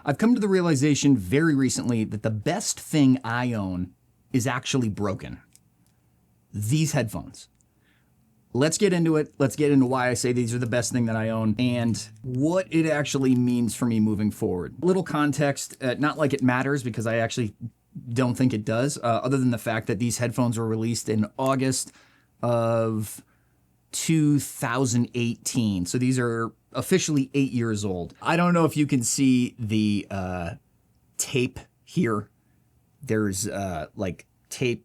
I've come to the realization very recently that the best thing I own is actually broken. These headphones. Let's get into it. Let's get into why I say these are the best thing that I own and what it actually means for me moving forward. Little context, not like it matters because I actually don't think it does, other than the fact that these headphones were released in August of 2018. So these are officially 8 years old. I don't know if you can see the tape here. There's like tape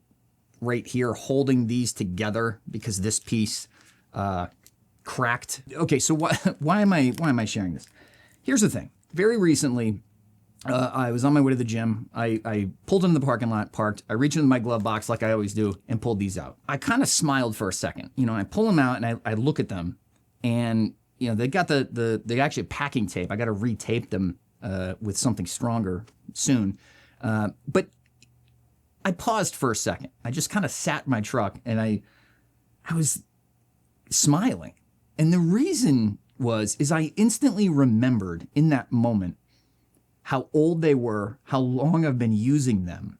right here holding these together because this piece cracked. Okay, so why am I sharing this? Here's the thing. Very recently, I was on my way to the gym. I pulled into the parking lot, parked. I reached into my glove box like I always do and pulled these out. I kind of smiled for a second, and I pull them out and I look at them, and they got they actually have packing tape. I got to retape them with something stronger soon. But I paused for a second. I just kind of sat in my truck and I was smiling. And the reason is I instantly remembered in that moment how old they were, how long I've been using them,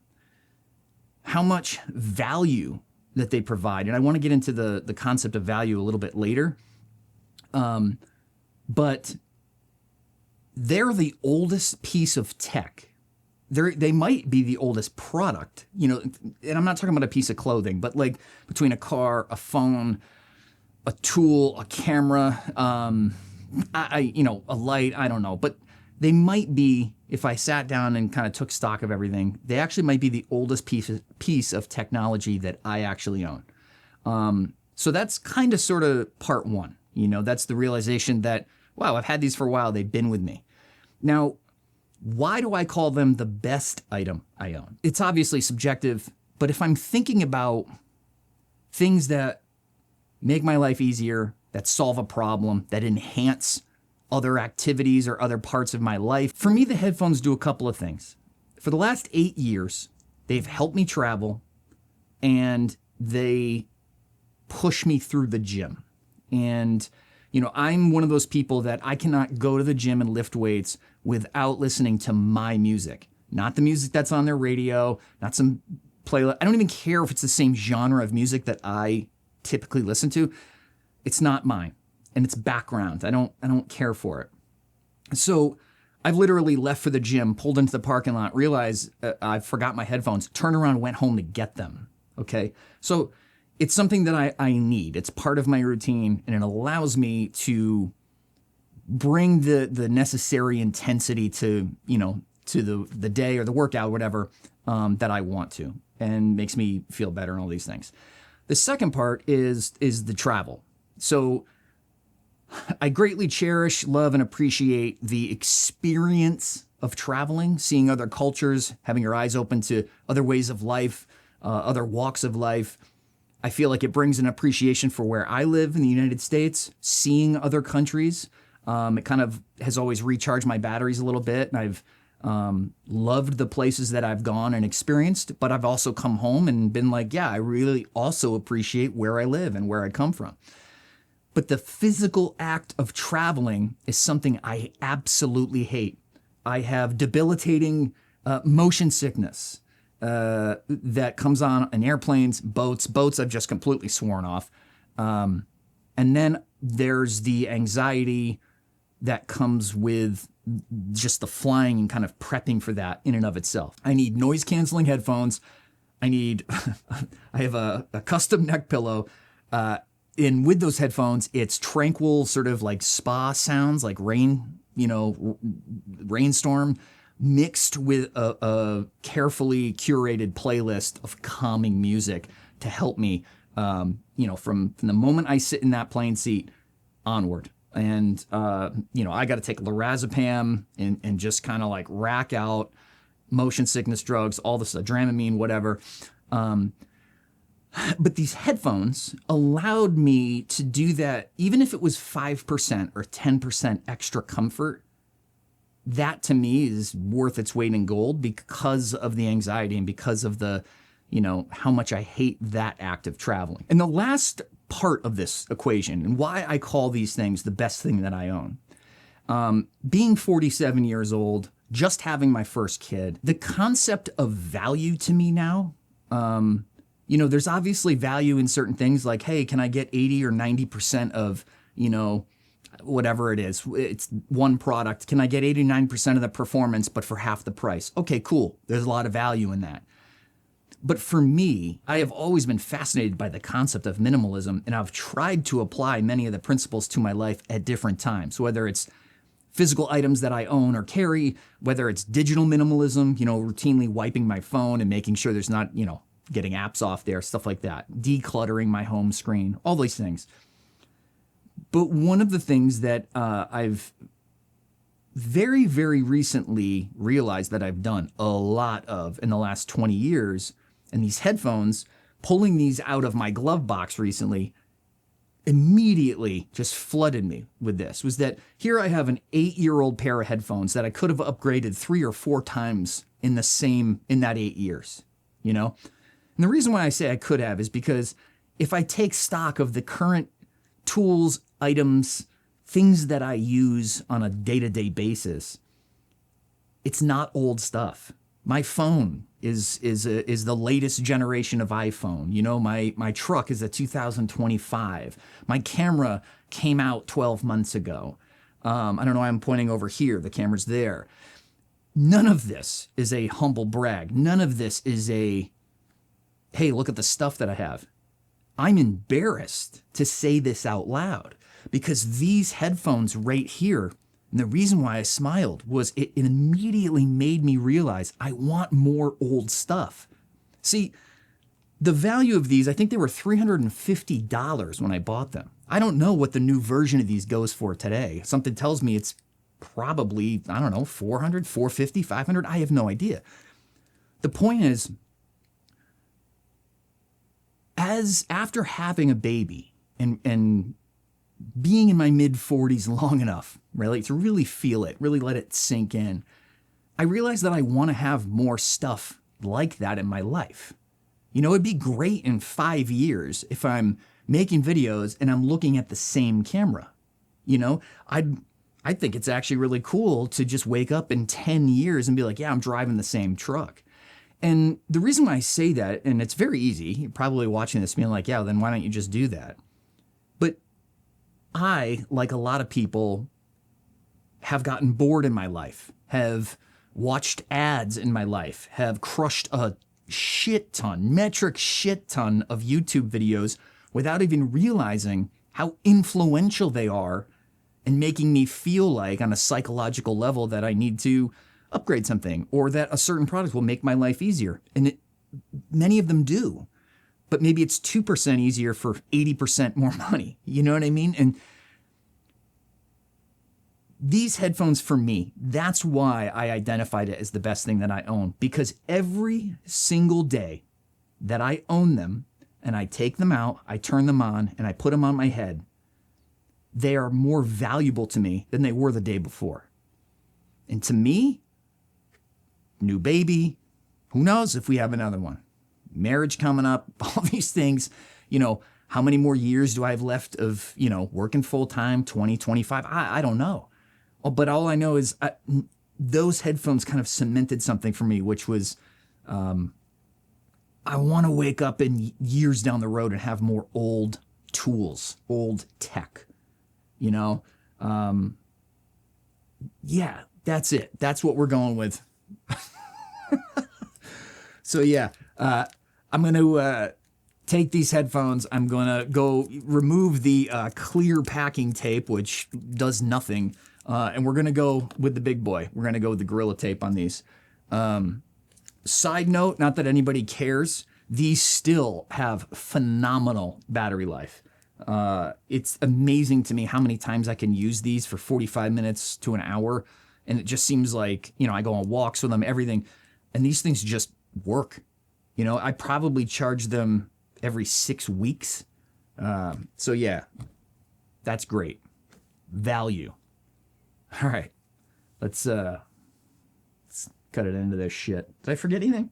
how much value that they provide. And I want to get into the concept of value a little bit later. But they're the oldest piece of tech. They might be the oldest product, and I'm not talking about a piece of clothing, but like between a car, a phone, a tool, a camera, a light, I don't know. But they might be, if I sat down and kind of took stock of everything, they actually might be the oldest piece of technology that I actually own. So that's kind of sort of part one. That's the realization that, wow, I've had these for a while. They've been with me. Now, why do I call them the best item I own? It's obviously subjective, but if I'm thinking about things that make my life easier, that solve a problem, that enhance other activities or other parts of my life, for me, the headphones do a couple of things. For the last 8 years, they've helped me travel and they push me through the gym. And I'm one of those people that I cannot go to the gym and lift weights without listening to my music. Not the music that's on their radio, not some playlist. I don't even care if it's the same genre of music that I typically listen to. It's not mine. And it's background. I don't care for it. So I've literally left for the gym, pulled into the parking lot, realized I forgot my headphones, turned around, went home to get them. Okay? So it's something that I need. It's part of my routine, and it allows me to bring the necessary intensity to the day or the workout, whatever, that I want to, and makes me feel better and all these things. The second part is the travel. So I greatly cherish, love, and appreciate the experience of traveling, seeing other cultures, having your eyes open to other ways of life, other walks of life. I feel like it brings an appreciation for where I live in the United States, seeing other countries. It kind of has always recharged my batteries a little bit, and I've loved the places that I've gone and experienced, but I've also come home and been like, yeah, I really also appreciate where I live and where I come from. But the physical act of traveling is something I absolutely hate. I have debilitating motion sickness that comes on in airplanes, boats I've just completely sworn off. And then there's the anxiety that comes with just the flying and kind of prepping for that in and of itself. I need noise canceling headphones. I have a custom neck pillow. And with those headphones, it's tranquil sort of like spa sounds, like rain, rainstorm, mixed with a carefully curated playlist of calming music to help me, from the moment I sit in that plane seat onward. And, I got to take lorazepam and just kind of like rack out motion sickness drugs, all this Dramamine, whatever. But these headphones allowed me to do that, even if it was 5% or 10% extra comfort. That to me is worth its weight in gold because of the anxiety and because of the, how much I hate that act of traveling. And the last part of this equation and why I call these things the best thing that I own. Being 47 years old, just having my first kid, the concept of value to me now, there's obviously value in certain things like, hey, can I get 80 or 90% of, whatever it is, it's one product. Can I get 89% of the performance, but for half the price? Okay, cool. There's a lot of value in that. But for me, I have always been fascinated by the concept of minimalism, and I've tried to apply many of the principles to my life at different times, whether it's physical items that I own or carry, whether it's digital minimalism, routinely wiping my phone and making sure there's not, getting apps off there, stuff like that, decluttering my home screen, all these things. But one of the things that I've very, very recently realized that I've done a lot of in the last 20 years, and these headphones, pulling these out of my glove box recently, immediately just flooded me with this, was that here I have an 8-year-old pair of headphones that I could have upgraded 3 or 4 times in that 8 years, And the reason why I say I could have is because if I take stock of the current tools, items, things that I use on a day-to-day basis, it's not old stuff. My phone is the latest generation of iPhone. My truck is a 2025. My camera came out 12 months ago. I don't know why I'm pointing over here. The camera's there. None of this is a humble brag. None of this is a, hey, look at the stuff that I have. I'm embarrassed to say this out loud because these headphones right here, and the reason why I smiled was it immediately made me realize I want more old stuff. See, the value of these, I think they were $350 when I bought them. I don't know what the new version of these goes for today. Something tells me it's probably, I don't know, $400, $450, $500. I have no idea. The point is, after having a baby and being in my mid-40s long enough, really, to really feel it, really let it sink in, I realized that I want to have more stuff like that in my life. It'd be great in 5 years if I'm making videos and I'm looking at the same camera. I think it's actually really cool to just wake up in 10 years and be like, yeah, I'm driving the same truck. And the reason why I say that, and it's very easy, you're probably watching this being like, yeah, then why don't you just do that? But I, like a lot of people, have gotten bored in my life, have watched ads in my life, have crushed a metric shit ton of YouTube videos without even realizing how influential they are in making me feel like on a psychological level that I need to upgrade something or that a certain product will make my life easier. And many of them do, but maybe it's 2% easier for 80% more money. You know what I mean? And these headphones for me, that's why I identified it as the best thing that I own, because every single day that I own them and I take them out, I turn them on and I put them on my head, they are more valuable to me than they were the day before. And to me, new baby, who knows if we have another one, marriage coming up, all these things, how many more years do I have left of, working full time, 20, 25? I don't know. But all I know is those headphones kind of cemented something for me, which was I want to wake up in years down the road and have more old tools, old tech, Yeah, that's it. That's what we're going with. So yeah, I'm going to take these headphones. I'm going to go remove the clear packing tape, which does nothing. And we're going to go with the big boy. We're going to go with the Gorilla Tape on these. Side note, not that anybody cares, these still have phenomenal battery life. It's amazing to me how many times I can use these for 45 minutes to an hour. And it just seems like, I go on walks with them, everything. And these things just work. I probably charge them every 6 weeks. So yeah, that's great. Value. All right, let's cut it into this shit. Did I forget anything?